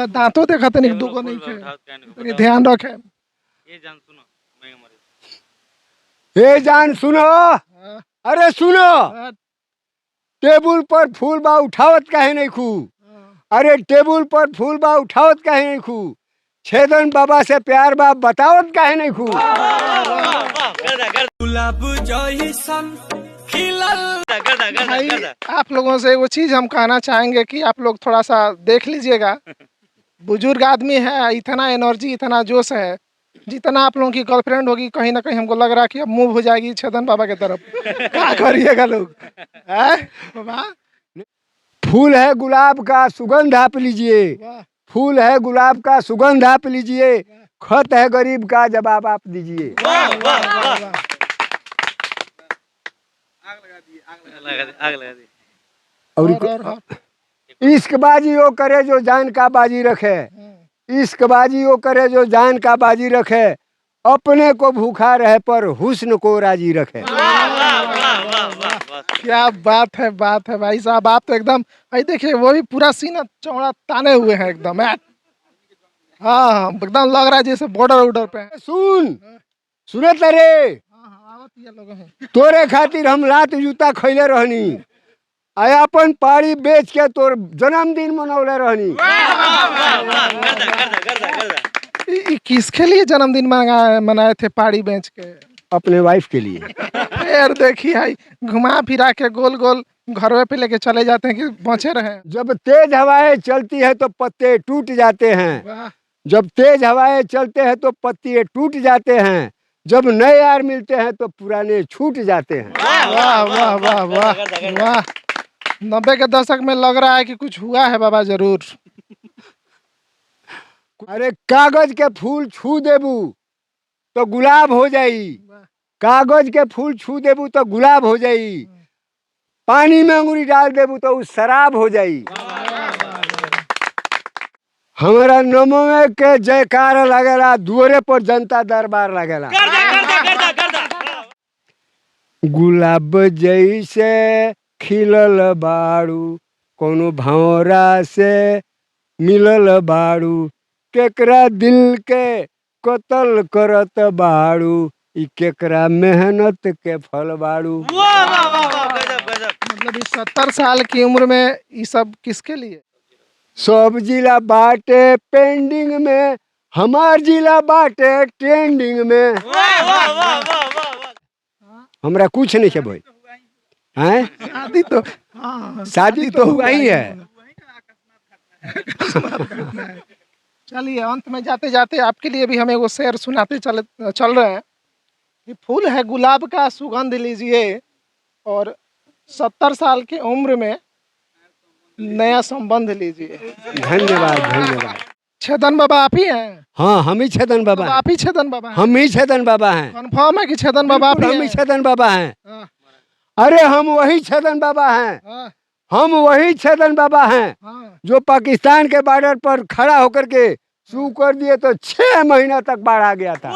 बस दांतों देखा तो नहीं दुगो नहीं थे तो ध्यान रखे। ये जान सुनो मैं मरे हे जान सुनो, हाँ, अरे सुनो, हाँ, टेबुल पर फूल बा उठावत काहे नहीं खू? हाँ। अरे टेबुल पर फूल बा उठावत काहे नहीं खू? छेदन बाबा से प्यार बा बतावत काहे नहीं खू? गुलाब जैसन खिलल। भाई आप लोगों से वो चीज हम कहना चाहेंगे कि आप लोग थोड़ा सा देख लीजिएगा, बुजुर्ग आदमी है, इतना एनर्जी इतना जोश है, जितना आप लोगों की गर्लफ्रेंड होगी कहीं ना कहीं हमको लग रहा है कि अब मूव हो जाएगी छेदन बाबा की तरफ। क्या करिएगा लोग हैं? बाबा फूल है गुलाब का सुगंध आप लीजिए, वाह, फूल है गुलाब का सुगंध आप लीजिए, खत है गरीब का जवाब आप दीजिए। वाह, वाह, वाह। आग लगा दी और इश्कबाजी वो करे जो जान का बाजी रखे, इश्कबाजी वो करे जो जान का बाजी रखे, अपने को भूखा रहे पर हुस्न को राजी रखे। क्या बात है भाई साहब, आप तो एकदम भाई देखिए वो भी पूरा सीना चौड़ा ताने हुए हैं एकदम। हाँ एकदम लग रहा है जैसे बॉर्डर उडर पे है। सुने तेरे, आवत ये लोग हैं। तोरे खातिर हम लात जूता खैले रहनी, अपन पाड़ी बेच के तोर जन्मदिन मनौले रहनी। किसके लिए जन्मदिन मनाए थे पाड़ी बेच के? अपने वाइफ के लिए। फिर देखिए भाई घुमा फिरा के गोल गोल घरवे पे लेके चले जाते हैं कि बचे रहे। जब तेज हवाएं चलती है तो पत्ते टूट जाते हैं, वाह, जब तेज हवाएं चलते हैं तो पत्ते टूट जाते हैं, जब नए यार मिलते हैं तो पुराने छूट जाते हैं। वाह वाह वाह वाह वाह। 90 के दशक में लग रहा है कि कुछ हुआ है बाबा जरूर। अरे कागज के फूल छू देबू तो गुलाब हो जाई, कागज के फूल छू देबू तो गुलाब हो जाई, पानी में अंगूरी डाल देबू तो उस शराब हो जाई। हमारा नमो के जयकार लगेला, दुआरे पर जनता दरबार लगेला। गुलाब जैसे खिलल बाड़ू, कोनो भौरा से मिलल बाड़ू, केकरा दिल के कतल करत बाड़ू, ई केकरा मेहनत के फल बाड़ू। मतलब इस 70 साल की उम्र में ये सब किसके लिए? सब जिला बाटे पेंडिंग में, हमार जिला बाटे ट्रेंडिंग में। हमरा कुछ नहीं है भाई, हैं? शादी तो हाँ, शादी तो हुआ ही है। चलिए अंत में जाते जाते आपके लिए भी हमें वो शेर सुनाते चल रहे हैं कि फूल है गुलाब का सुगंध लीजिए और 70 साल की उम्र में नया संबंध लीजिए। धन्यवाद धन्यवाद। छेदन बाबा आप ही हैं? हाँ हम ही छेदन बाबा हैं। आप ही छेदन बाबा हैं? हम ही छेदन बाबा हैं। कन्फर्म है कि छेदन बाबा आप ही हम ही हैं? छेदन बाबा हैं। हाँ, अरे हम वही छेदन बाबा हैं, हाँ, हम वही छेदन बाबा हैं हाँ। जो पाकिस्तान के बॉर्डर पर खड़ा होकर के शुरू कर दिए तो 6 महीना तक बाढ़ आ गया था।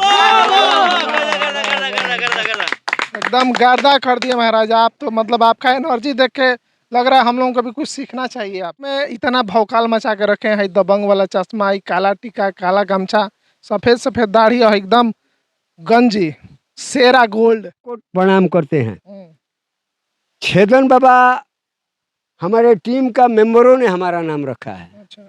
एकदम गर्दा कर दिया महाराज आप तो। मतलब आपका एनर्जी देख के लग रहा है हम लोगों को भी कुछ सीखना चाहिए। आप में इतना भौकाल मचा के रखे हैं, दबंग वाला चश्मा, काला टीका, काला गमछा, सफेद सफेद दाढ़ी और एकदम गंजी शेरा गोल्ड। प्रणाम करते हैं। छेदन बाबा हमारे टीम का मेंबरों ने हमारा नाम रखा है अच्छा।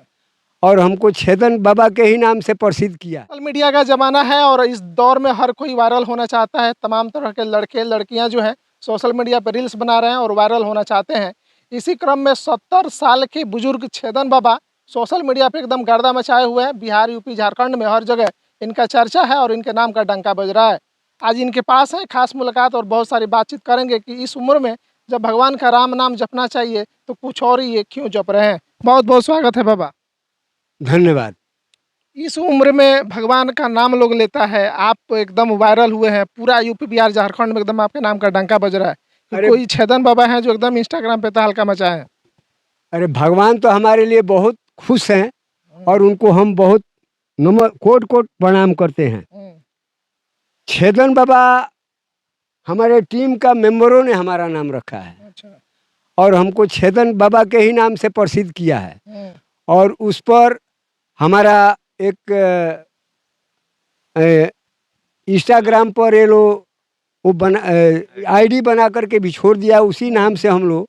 और हमको छेदन बाबा के ही नाम से प्रसिद्ध किया। सोशल मीडिया का ज़माना है और इस दौर में हर कोई वायरल होना चाहता है। तमाम तरह के लड़के लड़कियां जो हैं सोशल मीडिया पर रील्स बना रहे हैं और वायरल होना चाहते हैं। इसी क्रम में 70 साल के बुजुर्ग छेदन बाबा सोशल मीडिया पर एकदम गर्दा मचाए हुए हैं। बिहार, यूपी, झारखंड में हर जगह इनका चर्चा है और इनके नाम का डंका बज रहा है। आज इनके पास है खास मुलाकात और बहुत सारी बातचीत करेंगे कि इस उम्र में जब भगवान का राम नाम जपना चाहिए तो कुछ और ही ये क्यों जप रहे हैं। बहुत बहुत स्वागत है बाबा। धन्यवाद। इस उम्र में भगवान का नाम लोग लेता है, आप एकदम वायरल हुए हैं, पूरा यूपी बिहार झारखंड में एकदम आपके नाम का डंका बज रहा है। तो कोई छेदन बाबा हैं जो एकदम इंस्टाग्राम पे तहलका मचाए हैं। अरे भगवान तो हमारे लिए बहुत खुश हैं और उनको हम बहुत कोट कोट प्रणाम करते हैं। छेदन बाबा हमारे टीम का मेंबरों ने हमारा नाम रखा है। अच्छा। और हमको छेदन बाबा के ही नाम से प्रसिद्ध किया है और उस पर हमारा एक इंस्टाग्राम पर ये लोग वो बना आईडी बना करके भी छोड़ दिया, उसी नाम से हम लोग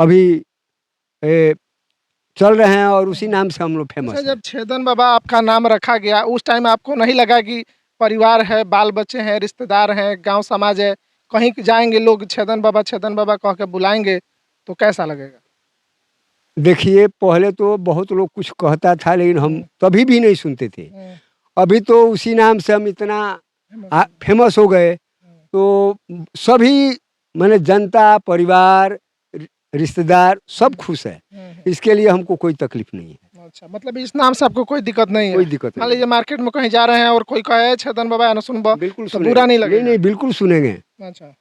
अभी ए, चल रहे हैं और उसी नाम से हम लोग फेमस अच्छा, हैं। जब छेदन बाबा आपका नाम रखा गया उस टाइम आपको नहीं लगा कि परिवार है, बाल बच्चे हैं, रिश्तेदार हैं, गांव समाज है, कहीं जाएंगे लोग छेदन बाबा कह के बुलाएंगे तो कैसा लगेगा? देखिए पहले तो बहुत लोग कुछ कहता था लेकिन हम तभी भी नहीं सुनते थे। अभी तो उसी नाम से हम इतना फेमस हो गए तो सभी माने जनता, परिवार, रिश्तेदार सब खुश है। इसके लिए हमको कोई तकलीफ नहीं है। अच्छा, मतलब इस नाम से आपको कोई दिक्कत नहीं है? कोई दिक्कत मान नहीं लीजिए मार्केट में कहीं जा रहे हैं और कोई कहे छेदन बाबा न सुनबो बिल्कुल तो बुरा नहीं लगेगा? नहीं बिल्कुल सुनेंगे, अच्छा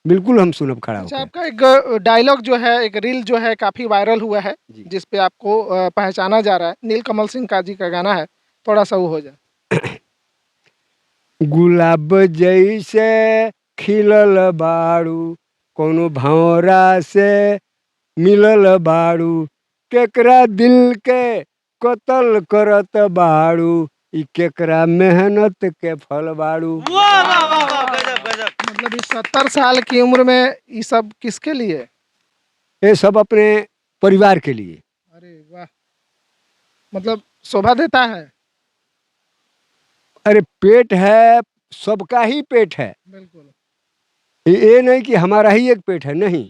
बिल्कुल हम सुनब खड़ा अच्छा, होकर। आपका एक डायलॉग जो है, एक रील जो है काफी वायरल हुआ है जी। जिस पे आपको पहचाना जा रहा है, नीलकमल सिंह का जी का गाना है, थोड़ा सा वो हो जाए। गुलाब जैसे खिलल बाड़ू, कोनो भौरा से मिलल बाड़ू, केकरा दिल के कतल करत बाड़ू, ई केकरा मेहनत के फल बाड़ू। वाह वाह वाह वाह, गजब गजब। मतलब इस 70 साल की उम्र में ये सब किसके लिए? ये सब अपने परिवार के लिए। अरे वाह, मतलब शोभा देता है। अरे पेट है, सबका ही पेट है, बिल्कुल। ये नहीं कि हमारा ही एक पेट है, नहीं,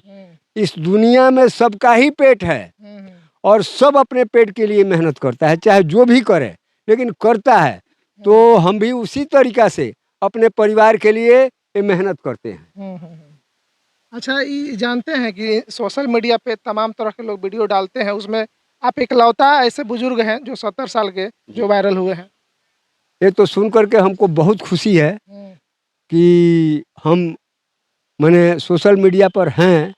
इस दुनिया में सबका ही पेट है और सब अपने पेट के लिए मेहनत करता है, चाहे जो भी करे लेकिन करता है। तो हम भी उसी तरीका से अपने परिवार के लिए ये मेहनत करते हैं। अच्छा, ये जानते हैं कि सोशल मीडिया पे तमाम तरह के लोग वीडियो डालते हैं, उसमें आप इकलौता ऐसे बुजुर्ग हैं जो 70 साल के जो वायरल हुए हैं। ये तो सुन करके हमको बहुत खुशी है कि हम माने सोशल मीडिया पर हैं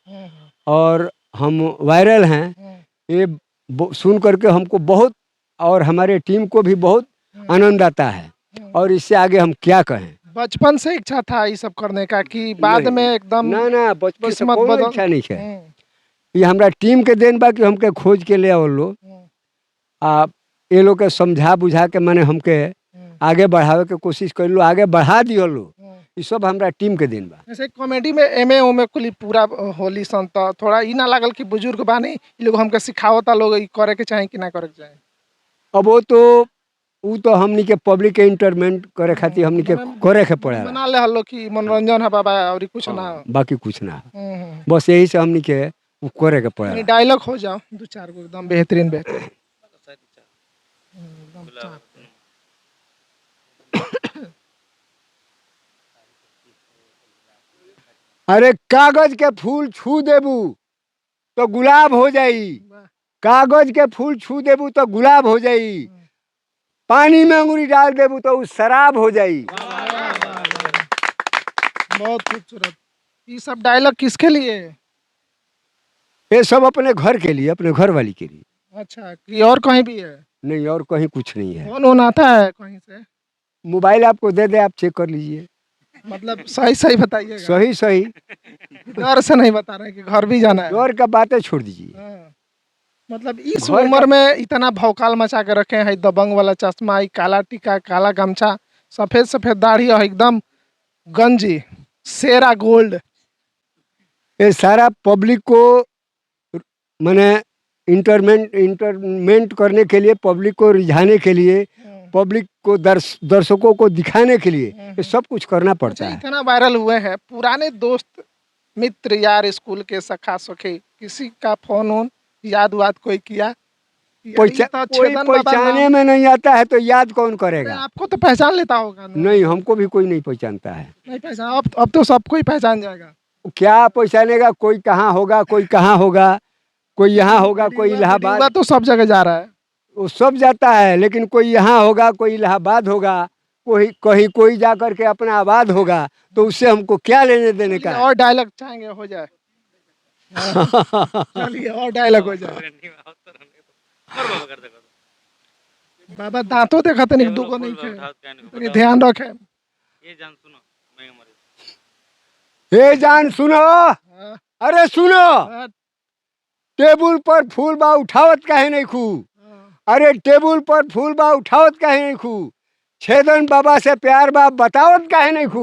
और हम वायरल हैं। ये सुन करके हमको बहुत और हमारे टीम को भी बहुत आनंद आता है और इससे आगे हम क्या कहें। बचपन से इच्छा था ये सब करने का कि बाद में एकदम ना ना बचपन से किस्मत कोई बदल? इच्छा नहीं है, ये हमारा टीम के देन बा कि हमके खोज के ले आओ लो, आप ये लोग के समझा बुझा के मैंने हमके आगे बढ़ावे के कोशिश कर लो, आगे बढ़ा दियो लो, ये सब हमारा टीम के दिन बा। जैसे कॉमेडी में एमे ओमे कुल पूरा होली सन तो थोड़ा ई ना लागल कि बुजुर्ग बानी ई लोग हमके सिखावता लोग ई करे के चाहे कि ना करे के चाहे? अब वो तो हमनी के पब्लिक के इंटरमेंट करे खातिर हमनी के करे के पड़ेला, बना ले हलो कि मनोरंजन है बाबा और कुछ ना हो। बाकी कुछ ना, बस यही से हमनी के वो करे के पड़ेला। डायलॉग हो जाओ दो चार गो एकदम बेहतरीन बेहतरीन। अरे कागज के फूल छू देबू तो गुलाब हो जाई, कागज के फूल छू देबू तो गुलाब हो जाई, पानी में अंगूरी डाल देबू तो वो शराब हो जाई। बहुत खूबसूरत। ये सब डायलॉग किसके लिए? ये सब अपने घर के लिए, अपने घर वाली के लिए। अच्छा, कि और कहीं भी है? नहीं और कहीं कुछ नहीं है। फोन आता है कहीं से? मोबाइल आपको दे दे, आप चेक कर लीजिए। मतलब सही सही बताइएगा। सही सही, डर से नहीं बता रहे कि घर भी जाना है। डर का बातें छोड़ दीजिए। हाँ। मतलब इस घर उम्र में इतना भौकाल मचा के रखे हैं, दबंग वाला चश्मा, ई काला टीका, काला गमछा, सफेद सफेद दाढ़ी और एकदम गंजी शेरा गोल्ड। ये सारा पब्लिक को मैंने इंटरमेंट करने के लिए, पब्लिक को रिझाने के लिए, पब्लिक को दर्शकों को दिखाने के लिए ये सब कुछ करना पड़ता है। इतना वायरल हुए हैं, पुराने दोस्त मित्र यार स्कूल के सखा सखी किसी का फोन वोन याद वाद कोई किया? कोई पहचाने में नहीं आता है तो याद कौन करेगा? आपको तो पहचान लेता होगा ना? नहीं, हमको भी कोई नहीं पहचानता है। नहीं पहचान, अब तो सब कोई पहचान जाएगा। क्या पहचानेगा? कोई कहाँ होगा, कोई कहाँ होगा, कोई यहाँ होगा, कोई इलाहाबाद, तो सब जगह जा रहा है। वो सब जाता है लेकिन कोई यहाँ होगा, कोई इलाहाबाद होगा, कोई कहीं कोई जा करके अपना आबाद होगा, तो उससे हमको क्या लेने देने का है? और डायलॉग चाहेंगे हो जाए? चलिए और डायलॉग हो जाए। बाबा दांतों देखा तनिक दुगो नहीं थे, तनी ध्यान रखे। ये जान सुनो मैं मरे। हे जान सुनो, अरे सुनो, टेबुल पर फूल बा उठावत काहे नहीं खू? अरे टेबुल पर फूल बा उठावत काहे नहीं खू, छेदन बाबा से प्यार बा बतावत काहे नहीं खू।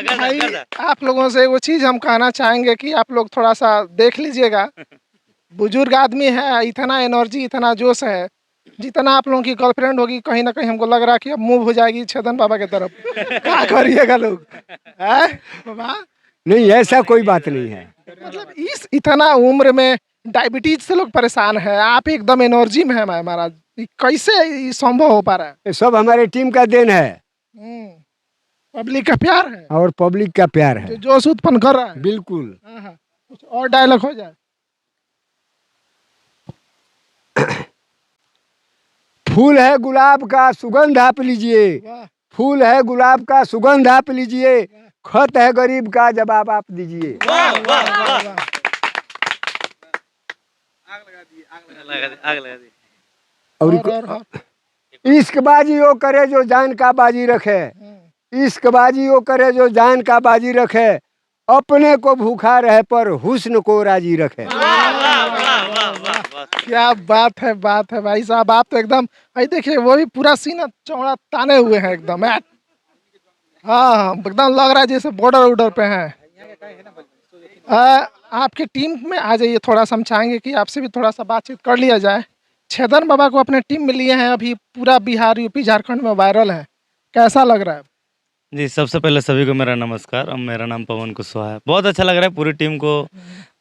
भाई आप लोगों से वो चीज हम कहना चाहेंगे कि आप लोग थोड़ा सा देख लीजिएगा, बुजुर्ग आदमी है, इतना एनर्जी इतना जोश है, जितना आप लोगों की गर्लफ्रेंड होगी कहीं ना कहीं हमको लग रहा है कि अब मूव हो जाएगी छेदन बाबा की तरफ। क्या करिएगा लोग, हैं बाबा? नहीं ऐसा कोई बात नहीं है। मतलब इस इतना उम्र में डायबिटीज से लोग परेशान है, आप एकदम एनर्जी में है महाराज, ये कैसे ये संभव हो पा रहा है? ये सब हमारे टीम का देन है पब्लिक का प्यार है और पब्लिक का प्यार जो है। जोश उत्पन्न कर रहा है। बिल्कुल। हाँ, हाँ। कुछ और डायलॉग हो जाए। फूल है गुलाब का सुगंध आप लीजिए, वाह फूल है गुलाब का सुगंध आप लीजिए, खत है गरीब का जवाब आप दीजिए। वाह वाह। आग लगा दी। और इश्कबाजी वो करे जो जान का बाजी रखे, इश्कबाजी वो करे जो जान का बाजी रखे, अपने को भूखा रहे पर हुस्न को राजी रखे। क्या बात है भाई साहब, आप तो एकदम भाई देखिए वो भी पूरा सीना चौड़ा ताने हुए हैं एकदम। हाँ हाँ एकदम लग रहा है जैसे बॉर्डर उडर पे हैं। आपकी टीम में आ जाइए, थोड़ा सा हम चाहेंगे कि आपसे भी थोड़ा सा बातचीत कर लिया जाए। छेदन बाबा को अपने टीम में लिए हैं, अभी पूरा बिहार यूपी झारखंड में वायरल है, कैसा लग रहा है? जी सबसे पहले सभी को मेरा नमस्कार। अब मेरा नाम पवन कुशवाहा है। बहुत अच्छा लग रहा है, पूरी टीम को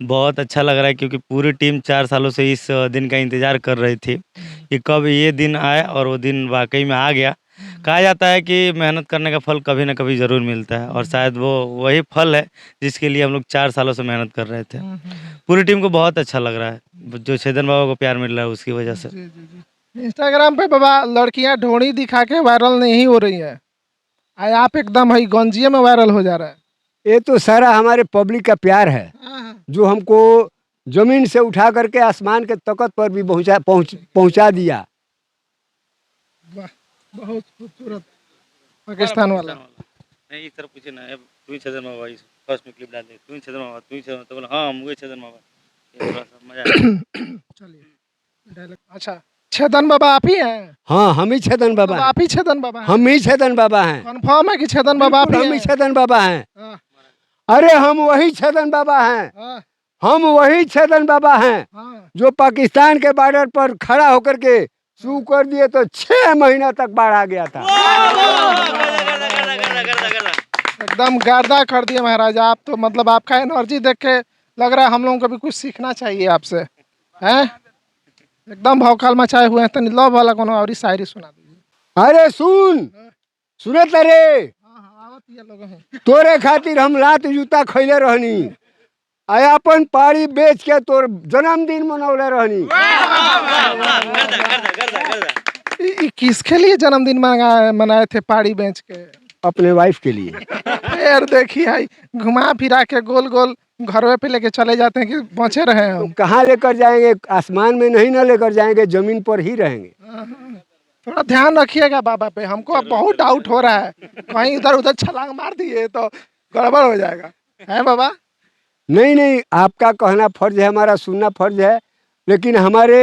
बहुत अच्छा लग रहा है, क्योंकि पूरी टीम 4 सालों से इस दिन का इंतज़ार कर रही थी कि कब ये दिन आए, और वो दिन वाकई में आ गया। कहा जाता है कि मेहनत करने का फल कभी ना कभी ज़रूर मिलता है, और शायद वो वही फल है जिसके लिए हम लोग 4 सालों से मेहनत कर रहे थे। पूरी टीम को बहुत अच्छा लग रहा है, जो छेदन बाबा को प्यार मिल रहा है उसकी वजह से। इंस्टाग्राम पे बाबा लड़कियां ढोणी दिखा के वायरल नहीं हो रही है, आप एकदम है गंजिया में वायरल हो जा रहा है। ये तो सारा हमारे पब्लिक का प्यार है, जो हमको जमीन से उठा करके आसमान के तकत पर भी पहुंचा दिया। वाह बहुत खूबसूरत पाकिस्तान वाला। नहीं इस तरफ पूछे ना, अब तू ही छेदन बाबा फर्स्ट में क्लिप डाल दे, तू ही छेदन बाबा, तू ही छेदन, तो बोला हाँ मुझे छेदन बाबा, ये थोड़ा सा मजा आया। चलिए डायलॉग। अच्छा छेदन बाबा आप ही हैं? हाँ हम ही छेदन बाबा अब हैं। आप ही छेदन बाबा हैं? हम ही छेदन बाबा हैं। कंफर्म है कि छेदन बाबा आप ही हम ही हैं? छेदन बाबा हैं। हाँ, अरे हम वही छेदन बाबा हैं, हाँ, हम वही छेदन बाबा हैं हाँ। जो पाकिस्तान के बॉर्डर पर खड़ा होकर के शुरू कर दिए तो 6 महीना तक बाढ़ आ गया था। एकदम गर्दा कर दिया महाराज आप तो, मतलब आपका एनर्जी देख के लग रहा है हम लोगों को भी कुछ सीखना चाहिए आपसे, हैं? एकदम भौकाल मचाए हुए हैं। तो लव वाला कोनो और ही शायरी सुना दीजिए। अरे सुनत रे, आवत ये लोग हैं। तोरे खातिर हम लात जूता खैले रहनी, आया अपन पाड़ी बेच के तोर जन्मदिन मनौले रहनी। किसके लिए जन्मदिन मनाए थे पाड़ी बेच के? अपने वाइफ के लिए। फिर देखिए भाई घुमा फिरा के गोल गोल घरवे पे लेके चले जाते हैं कि बचे रहे हम। कहाँ लेकर जाएंगे, आसमान में नहीं ना लेकर जाएंगे, जमीन पर ही रहेंगे। थोड़ा ध्यान रखिएगा बाबा पे, हमको अब बहुत डाउट हो रहा है, कहीं इधर उधर छलांग मार दिए तो गड़बड़ हो जाएगा, है बाबा? नहीं आपका कहना फर्ज है, हमारा सुनना फर्ज है, लेकिन हमारे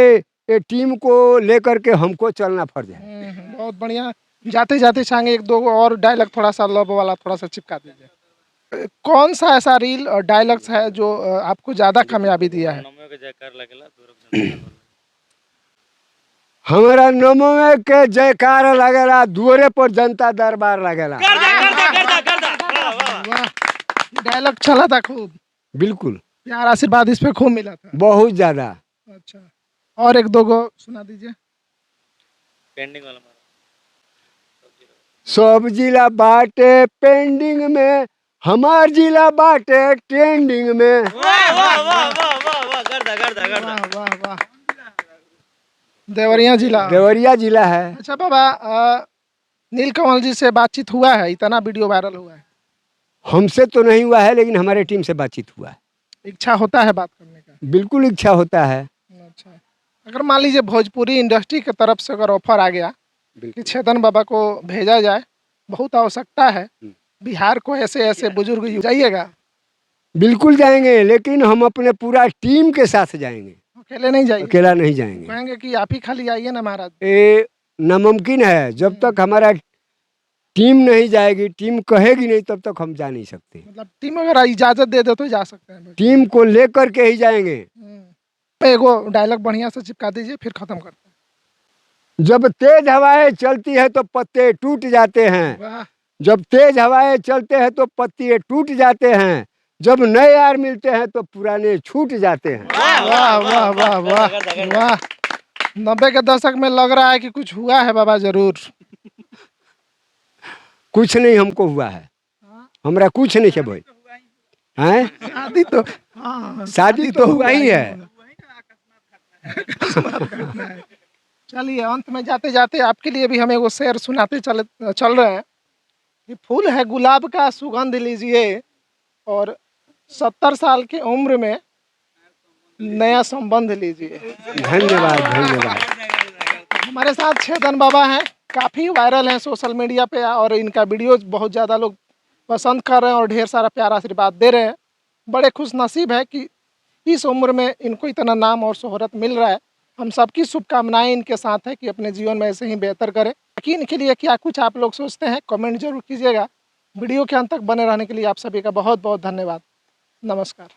ये टीम को लेकर के हमको चलना फर्ज है। बहुत बढ़िया। जाते जाते चाहेंगे एक दो और डायलॉग थोड़ा सा लव वाला थोड़ा सा चिपका दीजिए। कौन सा ऐसा रील और डायलॉग्स है जो आपको ज्यादा कामयाबी दिया है? हमारा नमो के जयकार लगेला, दुआरे पर जनता दरबार लगेला। वाह डायलॉग चला था खूब, बिल्कुल प्यार आशीर्वाद इस पे खूब मिला था। बहुत ज्यादा। अच्छा और एक दो गो सुना दीजिए। पेंडिंग वाला सब जिला बाटे पेंडिंग में, हमार जिला बाटे ट्रेंडिंग में। वाह वाह वाह वाह वाह वाह, गर्दा गर्दा गर्दा। वाह वाह वाह। देवरिया जिला। देवरिया जिला है। अच्छा बाबा नीलकमल जी से बातचीत हुआ है? इतना वीडियो वायरल हुआ है। हमसे तो नहीं हुआ है, लेकिन हमारे टीम से बातचीत हुआ है। इच्छा होता है बात करने का? बिल्कुल इच्छा होता है। अच्छा अगर मान लीजिए भोजपुरी इंडस्ट्री की तरफ से अगर ऑफर आ गया कि छेदन बाबा को भेजा जाए, बहुत आवश्यकता है बिहार को, ऐसे ऐसे बुजुर्ग जाइएगा? बिल्कुल जाएंगे, लेकिन हम अपने पूरा टीम के साथ जाएंगे। अकेले नहीं जाइए, अकेला नहीं जाएंगे। कहेंगे कि आप ही खाली आइए ना महाराज। ये नामुमकिन है, जब तक हमारा टीम नहीं जाएगी, टीम कहेगी नहीं, तब तक हम जा नहीं सकते। मतलब टीम अगर इजाजत दे दे तो जा सकते हैं। टीम को लेकर के ही जाएंगे। एगो डायलॉग बढ़िया से चिपका दीजिए, फिर खत्म करते जब तेज हवाएं चलती है तो पत्ते टूट जाते हैं, हैं। वाह जब तेज हवाएं चलते हैं तो पत्ते टूट जाते हैं, जब नए यार मिलते हैं तो पुराने छूट जाते हैं। वाह वाह वाह वाह वाह। 90 के दशक में लग रहा है कि कुछ हुआ है बाबा जरूर। कुछ नहीं हमको हुआ है, हमरा कुछ नहीं है भाई। हैं? शादी तो हाँ, शादी तो हुआ ही है। चलिए अंत में जाते जाते आपके लिए भी हम एगो शेर सुनाते चल रहे हैं कि फूल है गुलाब का सुगंध लीजिए और 70 साल की उम्र में नया संबंध लीजिए। धन्यवाद धन्यवाद। हमारे साथ छेदन बाबा हैं, काफ़ी वायरल हैं सोशल मीडिया पे और इनका वीडियो बहुत ज़्यादा लोग पसंद कर रहे हैं और ढेर सारा प्यारा आशीर्वाद दे रहे हैं। बड़े खुश नसीब है कि इस उम्र में इनको इतना नाम और शोहरत मिल रहा है। हम सबकी शुभकामनाएं इनके साथ है कि अपने जीवन में ऐसे ही बेहतर करें। बाकी इनके लिए क्या कुछ आप लोग सोचते हैं कमेंट जरूर कीजिएगा। वीडियो के अंत तक बने रहने के लिए आप सभी का बहुत बहुत धन्यवाद। नमस्कार।